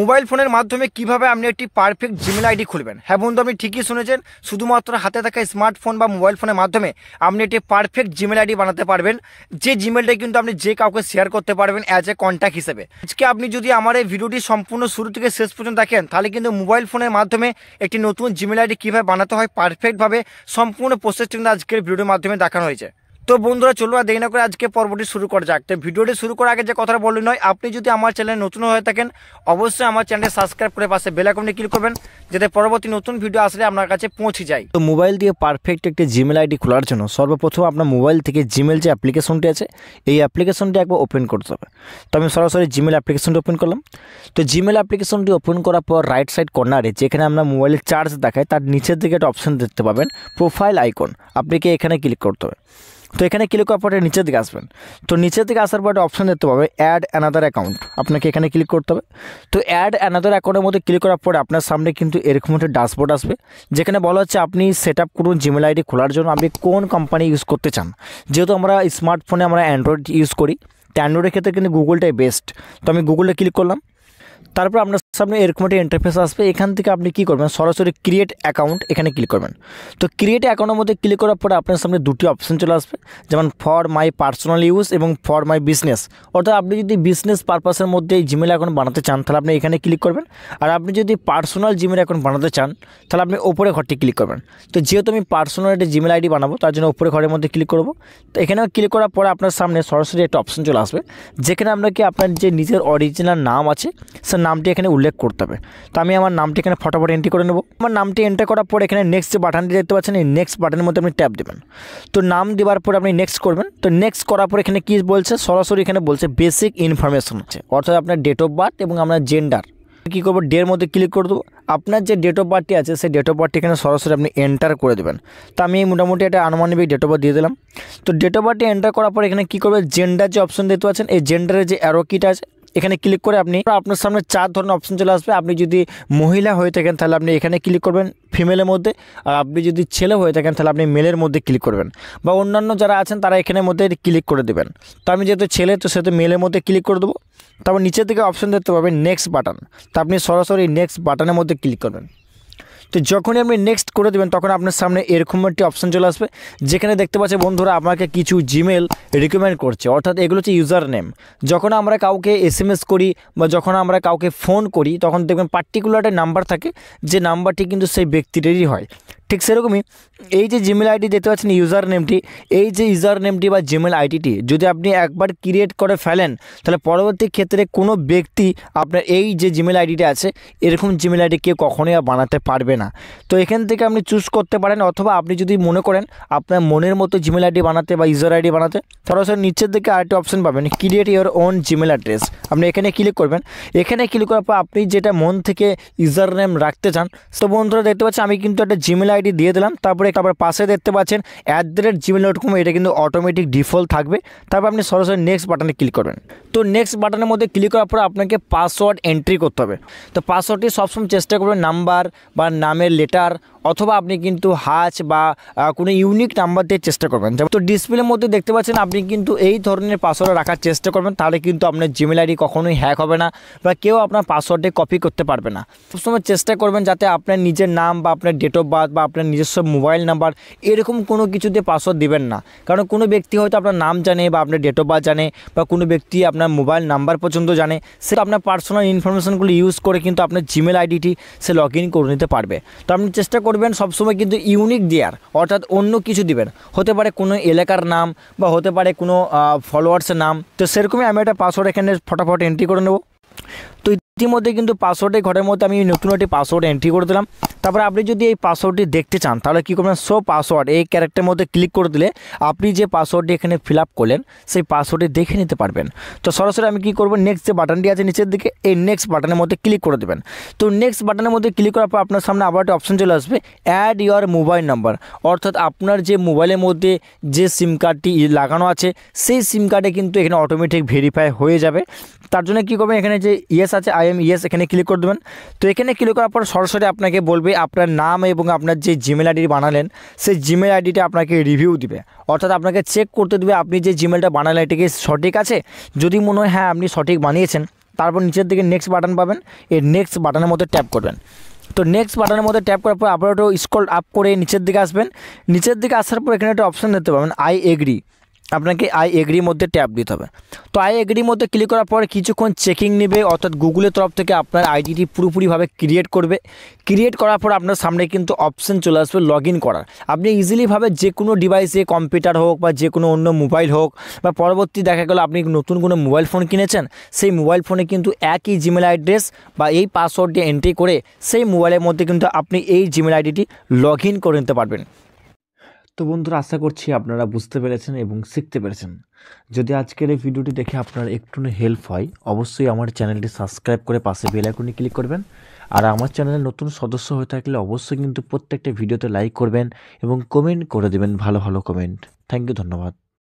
Mobile ফোনের মাধ্যমে কিভাবে আপনি একটি পারফেক্ট জিমেল আইডি খুলবেন। হ্যাঁ বন্ধু, আপনি ঠিকই শুনেছেন, শুধুমাত্র হাতে থাকা স্মার্টফোন বা মোবাইল ফোনের মাধ্যমে আপনি একটি পারফেক্ট জিমেল আইডি বানাতে পারবেন, যে জিমেলটা কিন্তু আপনি যে কাউকে শেয়ার করতে পারবেন অ্যাজ এ কন্ট্যাক্ট হিসেবে। আজকে আপনি যদি আমার এই ভিডিওটি সম্পূর্ণ শুরু থেকে শেষ পর্যন্ত দেখেন, তাহলে কিন্তু মোবাইল ফোনের মাধ্যমে একটি নতুন জিমেল আইডি কীভাবে বানাতে হয় পারফেক্টভাবে সম্পূর্ণ প্রসেসটি কিন্তু আজকের ভিডিওর মাধ্যমে দেখানো হয়েছে। তো বন্ধুরা চলো আর দেরি না করে আজকে পর্বটি শুরু করা যাক। তো ভিডিওটি শুরু করার আগে যে কথাটা বললি নয়, আপনি যদি আমার চ্যানেলে নতুন হয়ে থাকেন অবশ্যই আমার চ্যানেলটি সাবস্ক্রাইব করে পাশে বেল আইকনে ক্লিক করবেন, যাতে পরবর্তী নতুন ভিডিও আসলে আপনার কাছে পৌঁছে যায়। তো মোবাইল দিয়ে পারফেক্ট একটি জিমেল আইডি খোলার জন্য সর্বপ্রথম আপনার মোবাইল থেকে জিমেল যে অ্যাপ্লিকেশনটি আছে এই অ্যাপ্লিকেশনটি একবার ওপেন করতে হবে। তো আমি সরাসরি জিমেল অ্যাপ্লিকেশনটি ওপেন করলাম। তো জিমেল অ্যাপ্লিকেশনটি ওপেন করার পর রাইট সাইড কর্নারে যেখানে আপনার মোবাইলের চার্জ দেখায় তার নিচের দিকে একটা অপশন দেখতে পাবেন প্রোফাইল আইকন, আপনাকে এখানে ক্লিক করতে হবে। তো এখানে ক্লিক করার পরে নিচের দিকে আসবেন। তো নিচের দিকে আসার পর একটা অপশন দেখতে পাবে অ্যাড অ্যানাদার অ্যাকাউন্ট, আপনাকে এখানে ক্লিক করতে হবে। তো অ্যাড অ্যানাদার অ্যাকাউন্টের মধ্যে ক্লিক করার পরে আপনার সামনে কিন্তু এরকম একটা ড্যাশবোর্ড আসবে, যেখানে বলা হচ্ছে আপনি সেট আপ করুন জিমেল আইডি খোলার জন্য আপনি কোন কোম্পানি ইউজ করতে চান। যেহেতু আমরা স্মার্টফোনে আমরা অ্যান্ড্রয়েড ইউজ করি, তো অ্যান্ড্রয়েডের ক্ষেত্রে কিন্তু গুগলটাই বেস্ট। তো আমি গুগলে ক্লিক করলাম। তারপর আপনার সামনে এরকম একটা ইন্টারফেস আসবে, এখান থেকে আপনি কী করবেন সরাসরি ক্রিয়েট অ্যাকাউন্ট এখানে ক্লিক করবেন। তো ক্রিয়েট অ্যাকাউন্টের মধ্যে ক্লিক করার পরে আপনার সামনে দুটি অপশন চলে আসবে, যেমন ফর মাই পার্সোনাল ইউজ এবং ফর মাই বিজনেস। অর্থাৎ আপনি যদি বিজনেস পারপাসের মধ্যে এই জিমেল অ্যাকাউন্ট বানাতে চান তাহলে আপনি এখানে ক্লিক করবেন, আর আপনি যদি পার্সোনাল জিমেল অ্যাকাউন্ট বানাতে চান তাহলে আপনি ওপরে ঘরটি ক্লিক করবেন। তো যেহেতু আমি পার্সোনাল একটা জিমেল আইডি বানাবো তার জন্য ওপরে ঘরের মধ্যে ক্লিক করব। তো এখানে ক্লিক করার পরে আপনার সামনে সরাসরি একটা অপশন চলে আসবে, যেখানে আপনাকে আপনার যে নিজের অরিজিনাল নাম আছে সে নামটি এখানে উল্লেখ করতে হবে। তো আমি আমার নামটি এখানে ফটাফট এন্ট্রি করে নেব। আমার নামটি এন্টার করার পর এখানে নেক্সট যে বাটনটি দেখতে পাচ্ছেন এই নেক্সট বাটনের মধ্যে আপনি ট্যাপ দেবেন। তো নাম দেওয়ার পর আপনি নেক্সট করবেন। তো নেক্সট করার পর এখানে কি বলছে, সরাসরি এখানে বলছে বেসিক ইনফরমেশন আছে, অর্থাৎ আপনার ডেট অফ বার্থ এবং আপনার জেন্ডার। কী করবো, ডের মধ্যে ক্লিক করে দেবো। আপনার যে ডেট অফ বার্থটি আছে সেই ডেট অফ বার্থটি এখানে সরাসরি আপনি এন্টার করে দেবেন। তো আমি মোটামুটি একটা আনুমানিক ডেট অফ বার্থ দিয়ে দিলাম। তো ডেট অফ বার্থটি এন্টার করার পর এখানে কী করবে, জেন্ডার যে অপশন দেখতে পাচ্ছেন এই জেন্ডারের যে অ্যারো কিটা আছে এখানে ক্লিক করে আপনার সামনে 4 ধরনের অপশন চলে আসবে। আপনি যদি মহিলা হয়ে থাকেন তাহলে আপনি এখানে ক্লিক করবেন ফিমেলের মধ্যে, আর আপনি যদি ছেলে হয়ে থাকেন তাহলে আপনি মেলের মধ্যে ক্লিক করবেন, বা অন্যান্য যারা আছেন তারা এখানের মধ্যে ক্লিক করে দেবেন। তো আমি যেহেতু ছেলে তো সেহেতু মেলের মধ্যে ক্লিক করে দেবো। তারপর নিচের দিকে অপশন দেখতে পাবেন নেক্সট বাটন, তো আপনি সরাসরি নেক্সট বাটনের মধ্যে ক্লিক করবেন। তো যখনই আপনি নেক্সট করে দেবেন তখন আপনার সামনে এরকম একটি অপশন চলে আসবে, যেখানে দেখতে পাচ্ছেন বন্ধুরা আমাকে কিছু জিমেল রিকমেন্ড করছে, অর্থাৎ এগুলো হচ্ছে ইউজার নেম। যখন আমরা কাউকে SMS করি বা যখন আমরা কাউকে ফোন করি তখন দেখবেন পার্টিকুলার একটা নাম্বার থাকে, যে নাম্বারটি কিন্তু সেই ব্যক্তিটারই হয়। ঠিক সেরকমই এই যে জিমেল আইডি দেখতে পাচ্ছেন ইউজার নেমটি, এই যে ইউজার নেমটি বা জিমেল আইডিটি যদি আপনি একবার ক্রিয়েট করে ফেলেন তাহলে পরবর্তী ক্ষেত্রে কোনো ব্যক্তি আপনার এই যে জিমেল আইডিটা আছে এরকম জিমেল আইডি কেউ কখনোই আর বানাতে পারবে না। তো এখান থেকে আপনি চুজ করতে পারেন, অথবা আপনি যদি মনে করেন আপনার মনের মতো জিমেল আইডি বানাতে বা ইউজার আইডি বানাতে, সরাসরি নিচের দিকে আরেকটি অপশন পাবেন create your own Gmail address, আপনি এখানে ক্লিক করবেন। এখানে ক্লিক করার পর আপনি যেটা মন থেকে ইউজার নেম রাখতে চান, তো বন্ধুরা দেখতে পাচ্ছেন আমি কিন্তু একটা জিমেল আইডি দিয়ে দিলাম। তারপরে পাশে দেখতে পাচ্ছেন @gmail.com, এটা কিন্তু অটোমেটিক ডিফল্ট থাকবে। তারপর আপনি সরাসরি নেক্সট বাটনে ক্লিক করবেন। তো নেক্সট বাটনের মধ্যে ক্লিক করার পর আপনাকে পাসওয়ার্ড এন্ট্রি করতে হবে। তো পাসওয়ার্ডটি সবসময় চেষ্টা করবেন নাম্বার বা নামের লেটার, অথবা আপনি কিন্তু হাচ বা কোনো ইউনিক নাম্বার দিয়ে চেষ্টা করবেন। তো ডিসপ্লের মধ্যে দেখতে পাচ্ছেন আপনি কিন্তু এই ধরনের পাসওয়ার্ড রাখার চেষ্টা করবেন, তাহলে কিন্তু আপনার জিমেল আইডি কখনোই হ্যাক হবে না বা কেউ আপনার পাসওয়ার্ডে কপি করতে পারবে না। সবসময় চেষ্টা করবেন যাতে আপনার নিজের নাম বা আপনার ডেট অফ বার্থ বা আপনার নিজস্ব মোবাইল নাম্বার এরকম কোনো কিছু দিয়ে পাসওয়ার্ড দিবেন না, কারণ কোনো ব্যক্তি হয়তো আপনার নাম জানে বা আপনার ডেট অফ বার্থ জানে বা কোনো ব্যক্তি আপনার মোবাইল নাম্বার পর্যন্ত জানে, সে আপনার পার্সোনাল ইনফরমেশনগুলো ইউজ করে কিন্তু আপনার জিমেল আইডিটি সে লগ ইন করে নিতে পারবে। তো আপনি চেষ্টা করবেন সবসময় কিন্তু ইউনিক দেওয়ার, অর্থাৎ অন্য কিছু দিবেন, হতে পারে কোনো এলাকার নাম বা হতে পারে কোনো ফলোয়ার্সের নাম। তো সেরকমই আমি একটা পাসওয়ার্ড এখানে ফটাফট এন্ট্রি করে নেব। তো ইতিমধ্যে কিন্তু পাসওয়ার্ডের ঘরের মধ্যে আমি নতুন একটি পাসওয়ার্ড এন্ট্রি করে দিলাম। তারপরে আপনি যদি এই পাসওয়ার্ডটি দেখতে চান তাহলে কী করবেন, শো পাসওয়ার্ড এই ক্যারেক্টারের মধ্যে ক্লিক করে দিলে আপনি যে পাসওয়ার্ডটি এখানে ফিল আপ করলেন সেই পাসওয়ার্ডটি দেখে নিতে পারবেন। তো সরাসরি আমি কী করবো, নেক্সট যে বাটনটি আছে নিচের দিকে এই নেক্সট বাটনের মধ্যে ক্লিক করে দেবেন। তো নেক্সট বাটনের মধ্যে ক্লিক করার পর আপনার সামনে আবার একটা অপশন চলে আসবে অ্যাড ইওর মোবাইল নাম্বার, অর্থাৎ আপনার যে মোবাইলের মধ্যে যে সিম কার্ডটি লাগানো আছে সেই সিম কার্ডে কিন্তু এখানে অটোমেটিক ভেরিফাই হয়ে যাবে। তার জন্য কী করবেন, এখানে যে ইয়েস আছে আই এম ইয়েস এখানে ক্লিক করে দেবেন। তো এখানে ক্লিক করার পর সরাসরি আপনাকে বলবে আপনার নাম এবং আপনার যে জিমেল আইডি বানালেন সেই জিমেল আইডিটা আপনাকে রিভিউ দিবে, অর্থাৎ আপনাকে চেক করতে দেবে আপনি যে জিমেলটা বানালেন এটা কি সঠিক আছে। যদি মনে হয় হ্যাঁ আপনি সঠিক বানিয়েছেন তারপর নিচের দিকে নেক্সট বাটন পাবেন, এই নেক্সট বাটনের মধ্যে ট্যাপ করবেন। তো নেক্সট বাটনের মধ্যে ট্যাপ করার পর আপনারা একটু স্ক্রল আপ করে নিচের দিকে আসবেন। নিচের দিকে আসার পর এখানে একটা অপশান দেখতে পাবেন আই এগ্রি, আপনাকে আই এগ্রির মধ্যে ট্যাপ দিতে হবে। তো আই এগ্রির মধ্যে ক্লিক করার পরে কিছুক্ষণ চেকিং নেবে, অর্থাৎ গুগলের তরফ থেকে আপনার আইডিটি পুরোপুরিভাবে ক্রিয়েট করবে। ক্রিয়েট করার পর আপনার সামনে কিন্তু অপশান চলে আসবে লগ ইন করার। আপনি ইজিলিভাবে যে কোনো ডিভাইসে, কম্পিউটার হোক বা যে কোনো অন্য মোবাইল হোক, বা পরবর্তী দেখা গেলো আপনি নতুন কোনো মোবাইল ফোন কিনেছেন, সেই মোবাইল ফোনে কিন্তু একই জিমেল অ্যাড্রেস বা এই পাসওয়ার্ডটি এন্ট্রি করে সেই মোবাইলের মধ্যে কিন্তু আপনি এই জিমেল আইডিটি লগ ইন করে নিতে পারবেন। তো বন্ধুরা, আশা করছি আপনারা বুঝতে পেরেছেন এবং শিখতে পেরেছেন। যদি আজকের এই ভিডিওটি দেখে আপনার একটু হেল্প হয়, অবশ্যই আমার চ্যানেলটি সাবস্ক্রাইব করে পাশে বেল আইকনে ক্লিক করবেন। আর আমার চ্যানেলের নতুন সদস্য হয়ে থাকলে অবশ্যই কিন্তু প্রত্যেকটা ভিডিওতে লাইক করবেন এবং কমেন্ট করে দেবেন, ভালো ভালো কমেন্ট। থ্যাংক ইউ, ধন্যবাদ।